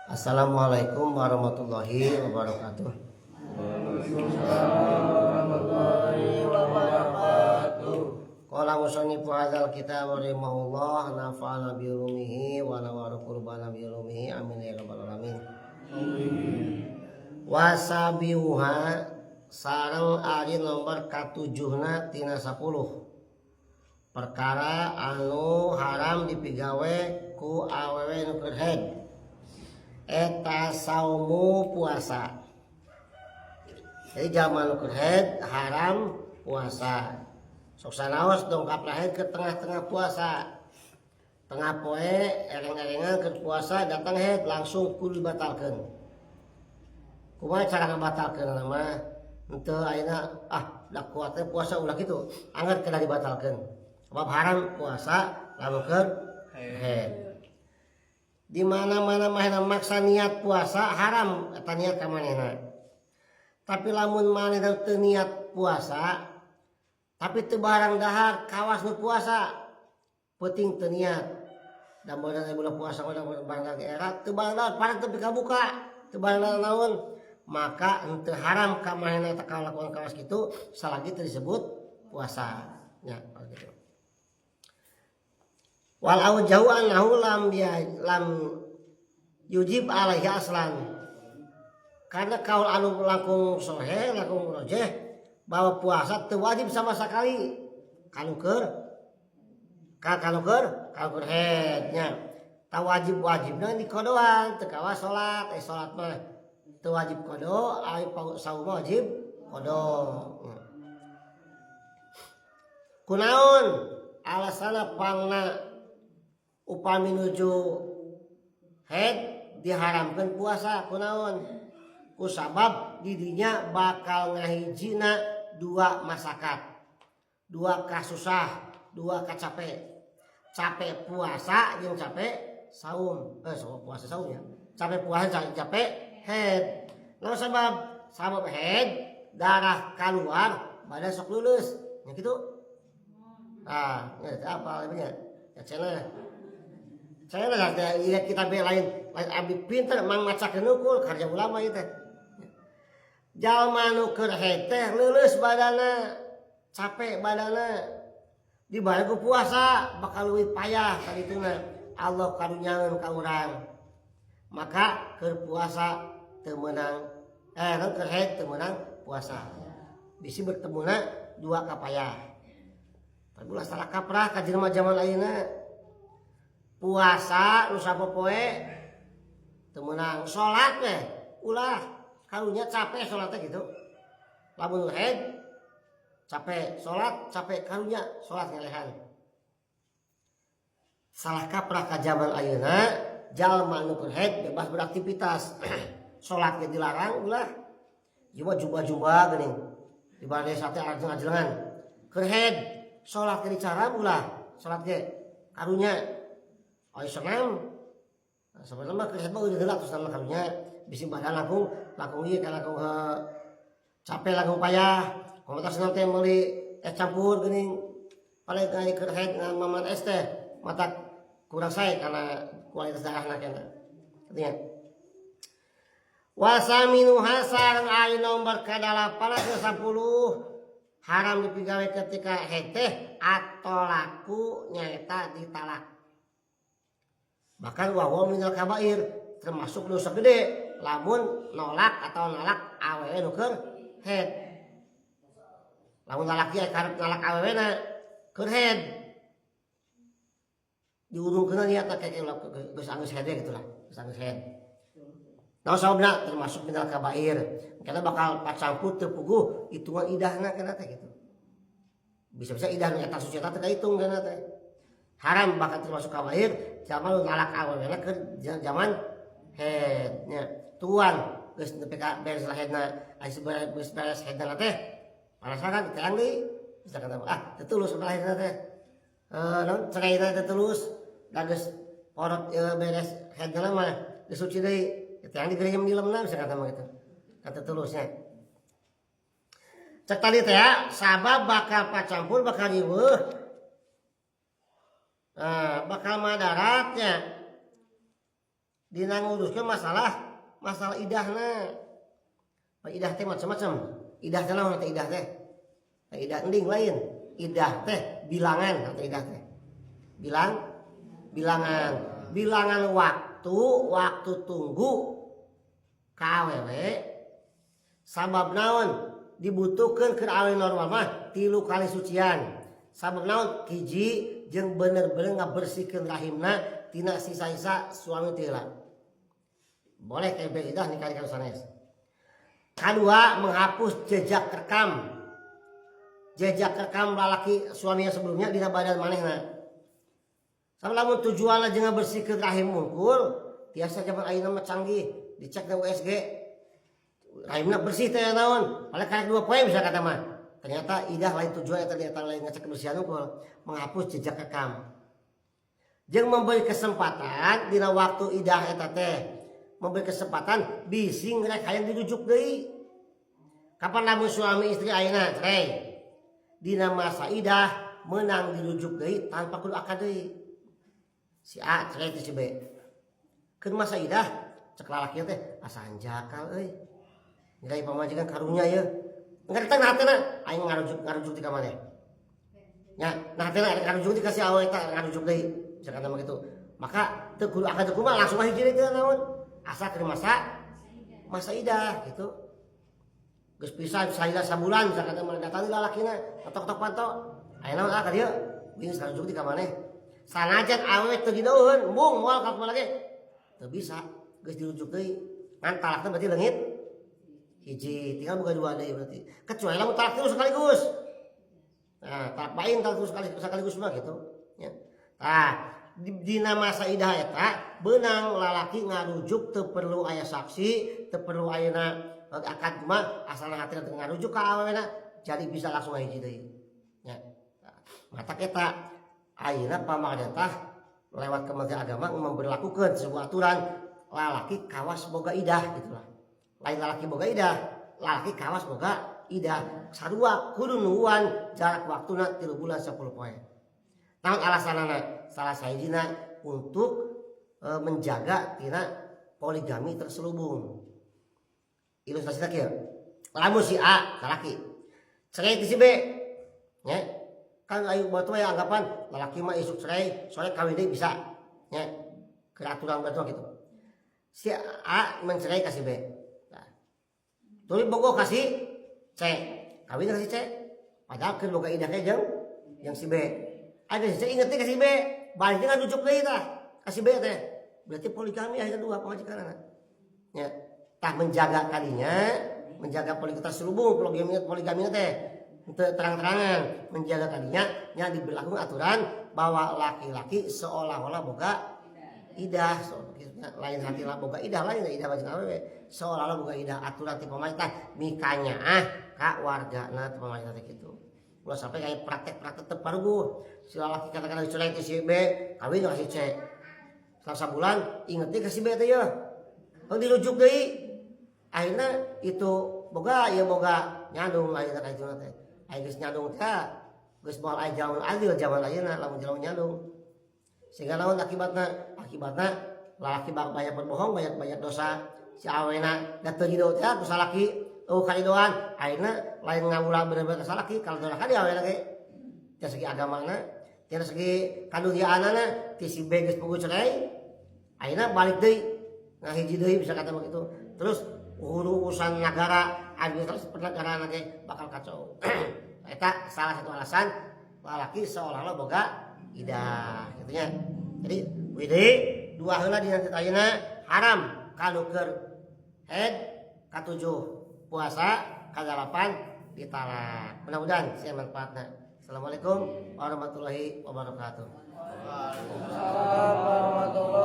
Assalamualaikum warahmatullahi wabarakatuh. Waalaikumsalam warahmatullahi wabarakatuh. Qala musannifu hadzal kitab rahimahullah nafa'ana bi ulumihi wa nawara qurbana bi ulumihi amin ya rabbal alamin. Wasabiuha sareng ari nomor katujuhna tina 10 perkara anu haram dipigawe ku awewe nu keur haid eta saumu puasa. Jadi zaman nu keur haid haram puasa. Sok sanaos dongkap haid ke tengah-tengah puasa. Tengah poe ereng-erengan ke puasa datang haid langsung kudu dibatalkeun. Kumaha cara ngabatalkeun mah? Henteu ayeuna da kuat teh puasa ulah kitu. Angger kena dibatalkeun. Sebab haram puasa lamun keur haid. Di mana-mana mah maksa niat puasa haram eta niat ka manehna. Tapi lamun manehna teu niat puasa tapi teu barang dahar kawas nu puasa penting teu niat. Da modal bulan puasa barang lagi era teu barang dahar parang teu buka teu barang naon maka henteu haram ka manehna teh kalakuan kawas kitu salagi teu disebut puasa nya gitu. Wal aujahu annahu lam yujib alaihi aslan. Karena kaul anu langkung sahih langkung rajih bahwa puasa teu wajib sama sekali kalau keur haid nya. Ta wajibna di kodoan teu kawa salat salat mah teu wajib kodo ai saum wajib kodo. Kunaon alasana pangna upami nuju haid diharamkan puasa kunaon kusabab didinya bakal ngahijina dua masakat dua kasusah dua kacape capek puasa jeung capek saum puasa saum ya capek puasa capek haid naon sabab haid darah keluar badan sok lulus nya kitu ya apa namanya ya saya lah lihat kita lain abdi pinter mang macakeun ukul karya ulama ieu teh. Jalma nu keur haid teh leuleus badanna, capek badanna. Dibalik ku puasa bakal leuwih payah kadituna. Allah karunyaeun ka urang. Maka keur puasa teu meunang keur haid teu meunang puasa. Bisi bertemuna dua kapayah. Tapi ulah salah kaprah ka jelema zaman ayeuna. Puasa nu sapopoe teu meunang salat teh ulah karunya capek salat teh gitu. Lamun haid capek salat capek karunya salat ngelehan. Salah kaprah ka zaman ayeuna jalma nu keur haid bebas beraktivitas. Salat ge dilarang ulah. Jumba geuning. Di bade sate ajeng-ajengan. Keur haid salat ge dicaram ulah. Salat ge karunya oi senam sebenarnya kerja mah udah gelap terus nama karunya bisi badan langkung ieu kana langkung capek langkung payah komunitas nanti meuli es campur geuning paling kali keur haid ngan maman es teh mata kurang sae kana kualitas darahna kana artinya wasaminu hasar ai nomor kadalapan ke 10 haram dipigawe ketika haid teh atolaku nyaeta ditalak. Bahkan wawa minal kabair termasuk dosa gede lamun nolak awewe nu keur haid. Lamun lalaki karep nolak awewena keur haid. Diurungkeun niat kakek geus anggeus haid gitu lah, geus anggeus haid. Naon sababna termasuk minal kabair. Karena bakal pacangkut teu puguh hitungan idahna kana teh gitu. Bisa-bisa idah nu eta suci teh kahitung kana teh. Haram bakal termasuk kabair zaman ngalak awalnya ke zaman haidnya tuan geus nepi ka beres haidna aya beres haidna teh parasakan teang deui bisa kata teu tulus haidna teh naon ceraina teh tulus da geus porot beres haidna mah geus suci deui teang digerejem di lemna bisa kata mah kitu kata tulusnya cek tadi teh ya sabab bakal pacampur bakal riweuh bakal madaratnya dina nguruskeun masalah idahna. Idah teh macam-macam. Idah teh naon teh idah teh? Idah ending lain. Idah teh bilangan atau idah teh. Bilangan waktu tunggu ka awewe sabab naon dibutuhkeun keur awewe normal mah 3 kali sucian. Sabab naon hiji jeung bener-bener ngabersihkeun rahimna tina sisa-sisa suami teu heula. Boleh kebe idah nikah ka sanes. Kedua, menghapus jejak rekam lalaki suaminya sebelumnya dina badan manehna. Sabab lamun tujuanna jeung ngabersihkeun rahim mungkul, tiasa zaman ayeuna mah canggih, dicek ke USG. Rahimna bersih teh naon? Paling karek 2 poe bisa kata mah. Ternyata idah lain tujuan eta datang lain ngecek kebersihan mungkul, menghapus jejak rekam. Jeung memberi kesempatan dina waktu idah eta teh, memberi kesempatan bising rek hayang dirujuk deui. Kapan lamun suami istri ayeuna cerai, dina masa idah menang dirujuk deui tanpa kudu akad deui. Si A cerai ti si B. Keun masa idah cek lalaki teh asa hanjakal euy. Nilai pamajikan karunya ye. Enggar teh nah hatena aing ngarujuk ti ka maneh. Nya, nah hatena ngarujuk ti ka si awewe eta ngarujuk deui. Misalkan mah kitu. Maka teu kudu akad kumaha langsung hiji deui teh naon? Asa keur masa idah gitu. Geus pisah saila sabulan misalkan mah datang di lalakina tok panto. Ayeuna mah ka dieu geus ngarujuk ti ka maneh. Sanajan awewe teu dideuheun, mung moal ka lagi. Teu bisa, geus dirujuk deui. Ngan talakna berarti leungit hiji, tinggal boga 2 deui berarti. Kecuali lamun talak terus sekaligus. Nah, talak bain talak terus sekaligus mah gitu, nya. Tah, dina masa idah eta beunang lalaki ngarujuk teu perlu aya saksi, teu perlu ayeuna akad mah asal hati teu ngarujuk ka awewena, jadi bisa langsung hiji deui. Nya. Matak eta ayeuna pamadeun tah lewat Kementerian Agama memberlakukeun sebuah aturan lalaki kawas boga idah gitulah. Lain lalaki boga idah, lalaki kawas boga idah. Sarua kudu nungguan jarak waktuna 3 bulan 10 poe. Naon alasanana? Salah sahijina untuk menjaga tina poligami terselubung. Ilustrasina kieu. Lamun si A lalaki cerai ti si B, nya. Kan ayo batu ya anggapan lalaki mah isuk cerai soalnya kawin deui bisa nya keraturan batu gitu. Si A mencerai ka si B. Nah. Tuluy bogo ka si C. Kawin ka si C. Padahal keur boga idah teh jeung si B. Ada si C inget ka si B, balik teh ngarujuk deui tah ka si B teh. Berarti poligami aya 2 pamajikanana. Nya. Tah menjaga kadinya, menjaga poligami terselubung, poligami teh terang-terangan menjaga tadinya yang diberlakukan aturan bahwa laki-laki seolah-olah boga idah lain hati lah boga idah lain idah bajeng awewe seolah-olah boga idah aturan ti pemerintah mikanya ka wargana ti pemerintah kitu. Ulah sampai kayak praktek-praktek teu paruguh si lalaki katakan dicerai ti si B kawin ka si C. Sabulan inget deui ka si B teh ya. Dirujuk deui. Akhirna itu boga ya boga nyandung ayeuna ka ituna teh. Ayo geus nyandung teh geus moal aya jaman adil zaman ayeuna lamun jaman nyandung. Sehingga naon akibatna lalaki banyak berbohong banyak dosa si awena da teu ridho teh ku salaki kalidoan ayeuna lain ngawula bener-bener ka salaki kalau doraka di awena ge ti segi agamana ti segi kadugiaanana ti si B geus puguh cerai ayeuna balik deui ngahiji deui bisa kata begitu terus urusan negara administrasi negara ge bakal kacau. Eta salah satu alasan lalaki seolah-olah boga idah gitu nya. Jadi widi 2 heula dina ayeuna haram kanu keur haid, ka-7 puasa, ka-8 ditalak. Mudah-mudahan sia manfaatna. Assalamualaikum warahmatullahi wabarakatuh. Waalaikumsalam warahmatullahi